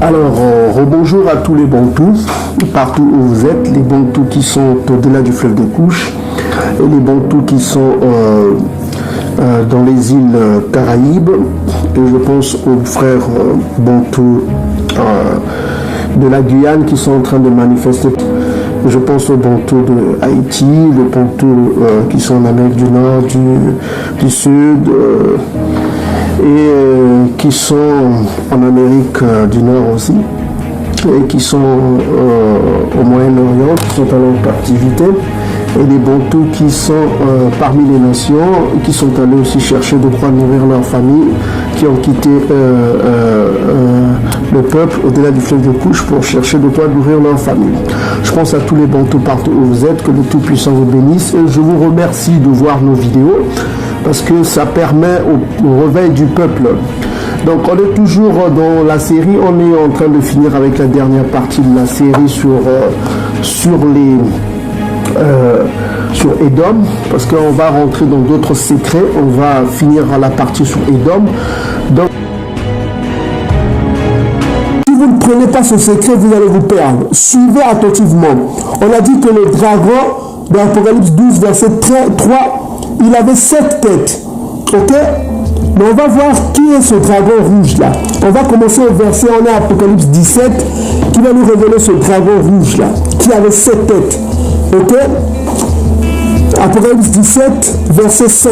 Alors, bonjour à tous les Bantous, partout où vous êtes, les Bantous qui sont au-delà du fleuve de Couche, et les Bantous qui sont dans les îles Caraïbes, et je pense aux frères Bantous de la Guyane qui sont en train de manifester. Je pense aux Bantous de Haïti, les Bantous qui sont en Amérique du Nord, du Sud, et qui sont en Amérique du Nord aussi, et qui sont au Moyen-Orient, qui sont en captivité, et les Bantous qui sont parmi les nations, et qui sont allés aussi chercher de quoi nourrir leur famille, qui ont quitté le peuple au-delà du fleuve de Couche pour chercher de quoi nourrir leur famille. Je pense à tous les Bantous partout où vous êtes, que le Tout-Puissant vous bénisse, et je vous remercie de voir nos vidéos, parce que ça permet au réveil du peuple. Donc on est toujours dans la série, on est en train de finir avec la dernière partie de la série sur Édom, parce qu'on va rentrer dans d'autres secrets, on va finir la partie sur Édom. Donc si vous ne prenez pas ce secret, vous allez vous perdre. Suivez attentivement. On a dit que le dragon, dans Apocalypse 12, verset 3, il avait 7 têtes, ok? Mais on va voir qui est ce dragon rouge là. On va commencer au verset, on est à Apocalypse 17, qui va nous révéler ce dragon rouge là, qui avait 7 têtes, ok? Apocalypse 17, verset 5.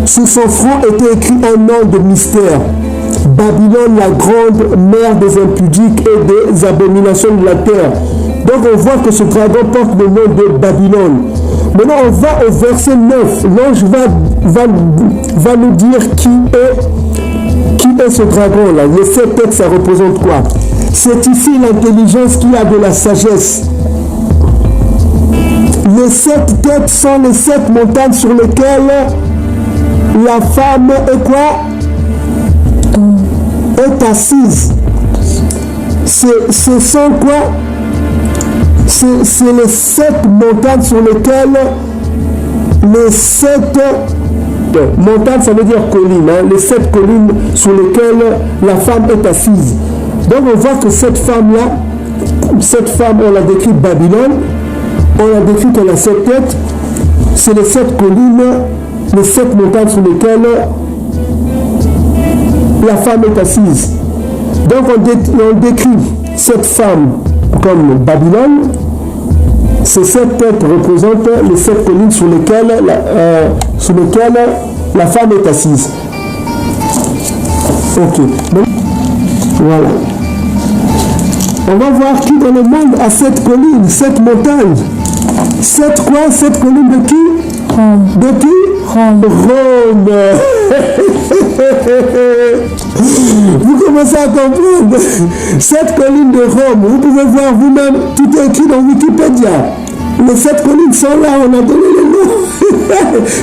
Sous son front était écrit un nom de mystère. Babylone, la grande mère des impudiques et des abominations de la terre. Donc on voit que ce dragon porte le nom de Babylone. Maintenant, on va au verset 9. L'ange va nous dire qui est ce dragon-là. Les 7 têtes, ça représente quoi? C'est ici l'intelligence qui a de la sagesse. Les 7 têtes sont les 7 montagnes sur lesquelles la femme est quoi? Est assise. Ce sont quoi? C'est les 7 montagnes sur lesquelles les 7 montagnes, ça veut dire collines, hein, les 7 collines sur lesquelles la femme est assise. Donc on voit que cette femme-là, on l'a décrit Babylone, on l'a décrit qu'elle a 7 têtes, c'est les 7 collines, les 7 montagnes sur lesquelles la femme est assise. Donc on décrit cette femme comme Babylone. Ces 7 têtes représentent les 7 collines sur lesquelles la femme est assise. Ok. Donc, voilà. On va voir qui dans le monde a 7 collines, 7 montagnes. 7 quoi? 7 collines de qui? De qui? Rome. Vous commencez à comprendre. 7 collines de Rome. Vous pouvez voir vous-même, tout est écrit dans Wikipédia. Les 7 collines sont là, on a donné les noms.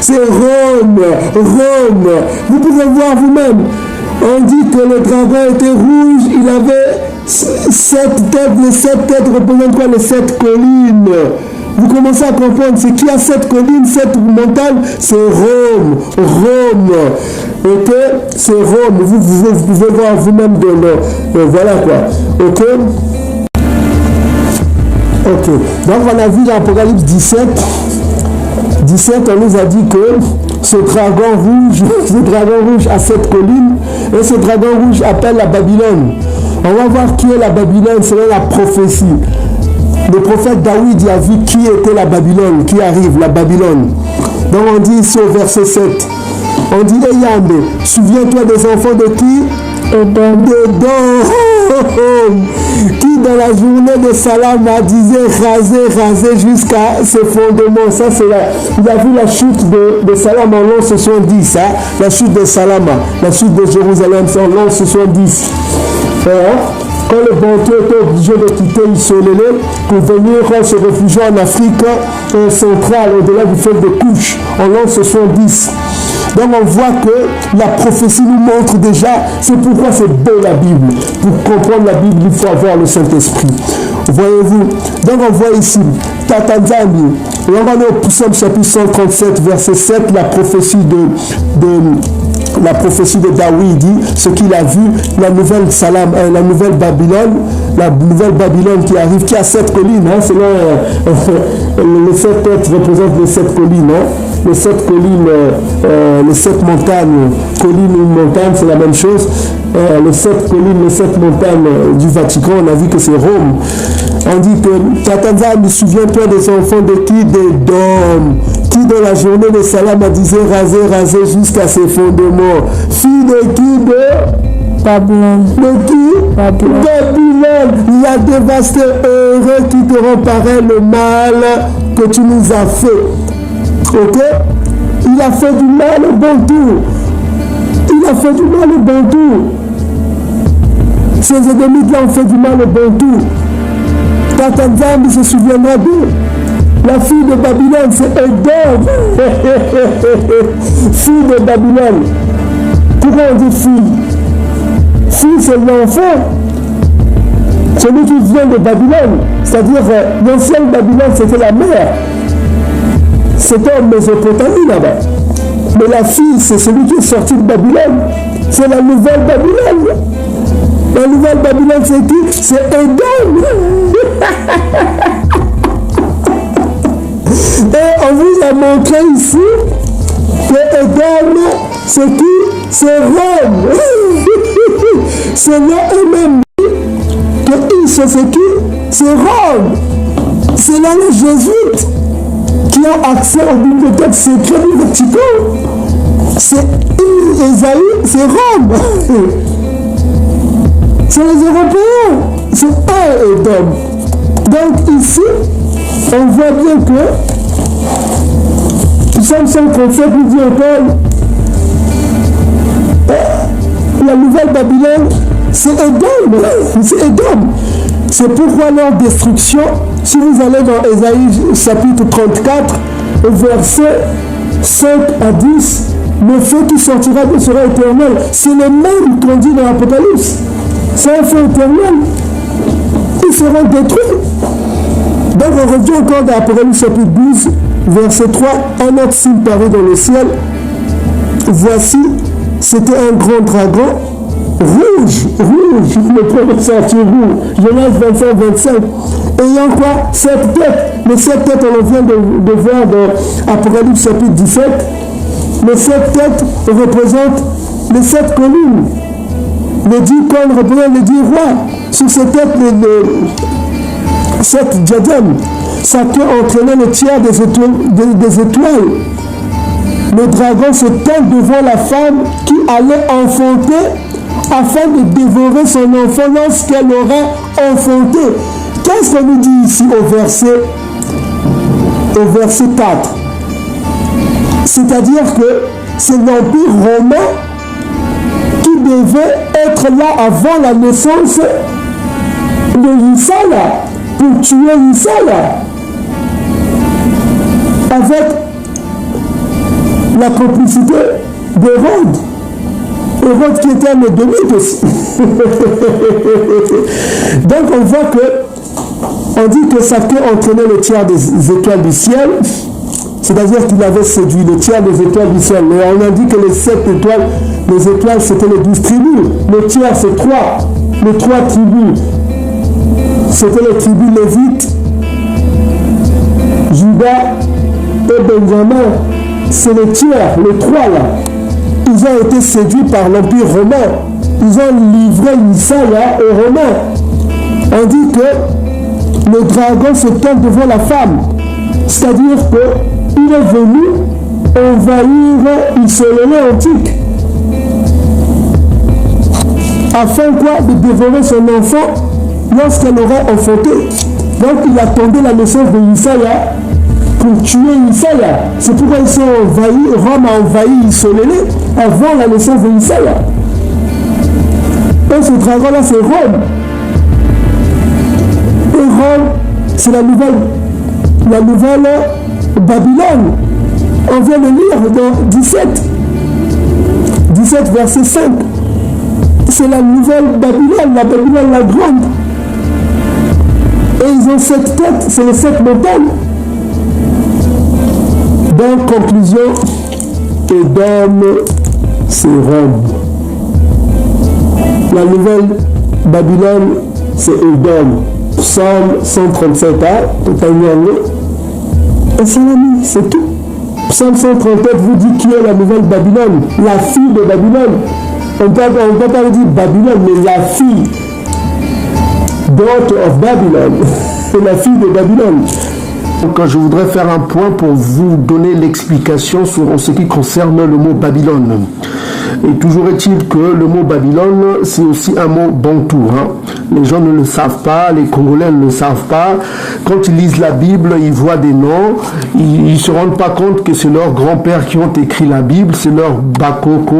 C'est Rome. Rome. Vous pouvez voir vous-même. On dit que le dragon était rouge, il avait 7 têtes. Les 7 têtes représentent quoi? Les 7 collines. Vous commencez à comprendre, c'est qui a 7 collines, 7 montagnes? C'est Rome. Rome. Ok? C'est Rome. Vous pouvez voir vous-même de l'eau. Voilà quoi. Ok? Ok. Donc on a vu dans Apocalypse 17, on nous a dit que ce dragon rouge a 7 collines, et ce dragon rouge appelle la Babylone. On va voir qui est la Babylone selon la prophétie. Le prophète David a vu qui était la Babylone, qui arrive, la Babylone. Donc on dit ici au verset 7, on dit Eyam, souviens-toi des enfants de qui? Dedans. Qui dans la journée de Salama disait raser jusqu'à ses fondements. Ça c'est là. Il a vu la chute de Salama en l'an 70, hein? La chute de Salama, la chute de Jérusalem en l'an 70. Quand le Bantou était obligé de quitter Isolélé pour venir se réfugier en Afrique centrale, au-delà du fleuve de Couche, en l'an 70. Donc on voit que la prophétie nous montre déjà, c'est pourquoi c'est beau la Bible. Pour comprendre la Bible, il faut avoir le Saint-Esprit. Voyez-vous? Donc on voit ici, Tatanzami, et on va aller au Psaume chapitre 137, verset 7, la prophétie la prophétie de David dit ce qu'il a vu, la nouvelle la nouvelle Babylone qui arrive, qui a 7 collines, hein, selon les 7 têtes représentent les 7 collines, hein, les 7 collines, les 7 montagnes, collines ou montagne, c'est la même chose. Les 7 collines, les 7 montagnes du Vatican, on a vu que c'est Rome. On dit que Tatanza ne souvient-toi des enfants de qui? Des dômes, qui dans la journée de Salam a disait raser jusqu'à ses fondements. Fille de qui? De Babylone. De qui? Babylone. Il a dévasté heureux qui te reparait le mal que tu nous as fait. Ok? Il a fait du mal au bon tour. Il a fait du mal au bon tour. Ces édomites-là ont fait du mal au bon tour. Tatanzam se souviendra d'eux. La fille de Babylone, c'est Edom. Fille de Babylone. Pourquoi on dit fille? Fille, c'est l'enfant. Celui qui vient de Babylone. C'est-à-dire, l'ancienne Babylone, c'était la mère. C'était en Mésopotamie là-bas. Mais la fille, c'est celui qui est sorti de Babylone. C'est la nouvelle Babylone. La nouvelle Babylone, c'est qui? C'est Edom. Et on vous a montré ici que Edom, c'est qui? C'est Rome. C'est là eux-mêmes que Is, c'est qui? C'est Rome. C'est là les jésuites qui ont accès aux bibliothèques secrètes du Vatican. C'est Esaïe, c'est Rome. C'est les Européens. C'est eux, Edom. Donc ici, on voit bien que Psaume 137 nous dit encore la nouvelle Babylone, c'est Edom. C'est Edom. C'est pourquoi leur destruction, si vous allez dans Ésaïe chapitre 34, verset 5 à 10, le feu qui sortira de sera éternel. C'est le même qu'on dit dans l'Apocalypse. C'est un feu éternel. Ils seront détruits. Donc on revient encore dans l'Apocalypse chapitre 12, verset 3. Un autre signe parut dans le ciel. Voici, c'était un grand dragon, rouge, le premier sorti rouge. Genèse 25, 25. Ayant quoi? 7 têtes. Les 7 têtes, on vient de voir dans Apocalypse chapitre 17. Les 7 têtes représentent les 7 collines. Les 10 cornes représentent les 10 rois. Sur ces têtes, les 7 diadèmes. Sa queue entraînait le tiers des étoiles. Le dragon se tint devant la femme qui allait enfanter afin de dévorer son enfant lorsqu'elle aura enfanté. Qu'est-ce qu'on nous dit ici au verset 4? C'est-à-dire que c'est l'Empire romain qui devait être là avant la naissance de Isala, pour tuer Isala, avec la complicité d'Hérode. Hérode qui était un édomite aussi. Donc on voit que, on dit que sa queue entraînait le tiers des étoiles du ciel, c'est-à-dire qu'il avait séduit le tiers des étoiles du ciel. Mais on a dit que les 7 étoiles, les étoiles c'était les 12 tribus. Le tiers c'est 3, les 3 tribus. C'était les tribus lévites, Judas et Benjamin. C'est le tiers, les 3 là. Ils ont été séduits par l'Empire romain. Ils ont livré Isaïa aux Romains. On dit que le dragon se tient devant la femme. C'est-à-dire qu'il est venu envahir Isolélé antique. Afin quoi? De dévorer son enfant lorsqu'elle aura enfanté. Donc il attendait la naissance de Isaïa pour tuer Isaïa. C'est pourquoi ils sont envahis, Rome a envahi Isolélé avant la naissance de Isaïa. Et ce dragon-là, c'est Rome. Et Rome, c'est la nouvelle Babylone. On vient de lire dans 17 verset 5. C'est la nouvelle Babylone, la Babylone la grande. Et ils ont 7 têtes, c'est les 7 montagnes. Donc, conclusion, Edom, c'est Rome. La nouvelle Babylone, c'est Édom. Psaume 137, et Salami, c'est tout. Psaume 137 vous dit qui est la nouvelle Babylone, la fille de Babylone. On ne peut pas dire Babylone, mais la fille. Daughter of Babylon, c'est la fille de Babylone. Donc, je voudrais faire un point pour vous donner l'explication sur ce qui concerne le mot Babylone. Et toujours est-il que le mot Babylone, c'est aussi un mot bantou. Les gens ne le savent pas, les Congolais ne le savent pas. Quand ils lisent la Bible, ils voient des noms, ils ne se rendent pas compte que c'est leurs grands-pères qui ont écrit la Bible, c'est leur Bakoko.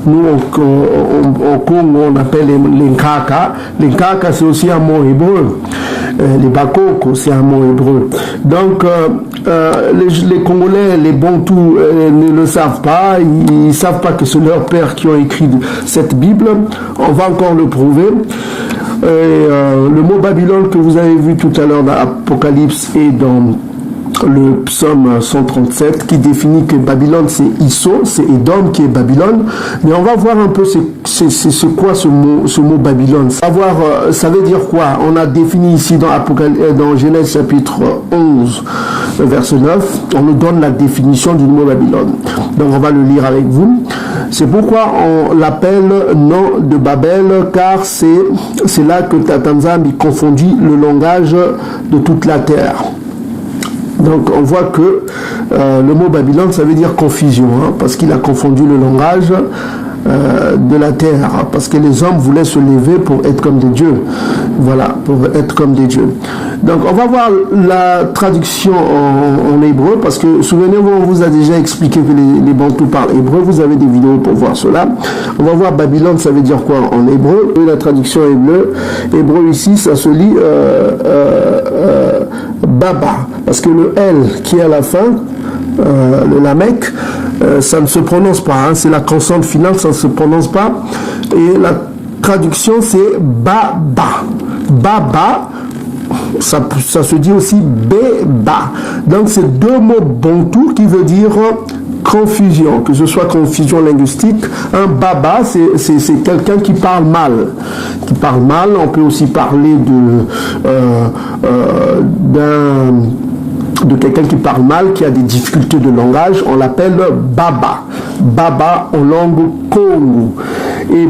Nous, au Congo, on appelle les Nkaka. Les Nkaka, c'est aussi un mot hébreu. Les Bakoko, c'est un mot hébreu. Donc, les Congolais, les Bantous ne le savent pas, ils ne savent pas que c'est leurs pères qui ont écrit cette Bible. On va encore le prouver. Le mot Babylone que vous avez vu tout à l'heure dans l'Apocalypse et dans le psaume 137 qui définit que Babylone c'est Isso, c'est Édom qui est Babylone. Mais on va voir un peu c'est quoi ce mot Babylone. Ça veut dire quoi? On a défini ici dans Genèse chapitre 11 verset 9, on nous donne la définition du mot Babylone. Donc on va le lire avec vous. C'est pourquoi on l'appelle nom de Babel, car c'est là que Tatanzambi confondit le langage de toute la terre. Donc on voit que le mot Babylone, ça veut dire confusion, parce qu'il a confondu le langage de la terre, parce que les hommes voulaient se lever pour être comme des dieux. Voilà, pour être comme des dieux. Donc on va voir la traduction en hébreu, parce que souvenez-vous, on vous a déjà expliqué que les Bantous parlent hébreu, vous avez des vidéos pour voir cela. On va voir Babylone, ça veut dire quoi en hébreu. Et la traduction hébreu ici, ça se lit Baba, parce que le L qui est à la fin, le Lamek, ça ne se prononce pas, c'est la consonne finale, ça ne se prononce pas. Et la traduction c'est Baba. Baba, ça se dit aussi Beba. Donc c'est deux mots bantous qui veut dire confusion, que ce soit confusion linguistique. Un baba, c'est quelqu'un qui parle mal. Qui parle mal, on peut aussi parler de quelqu'un qui parle mal, qui a des difficultés de langage, on l'appelle baba. Baba en langue Congo. Et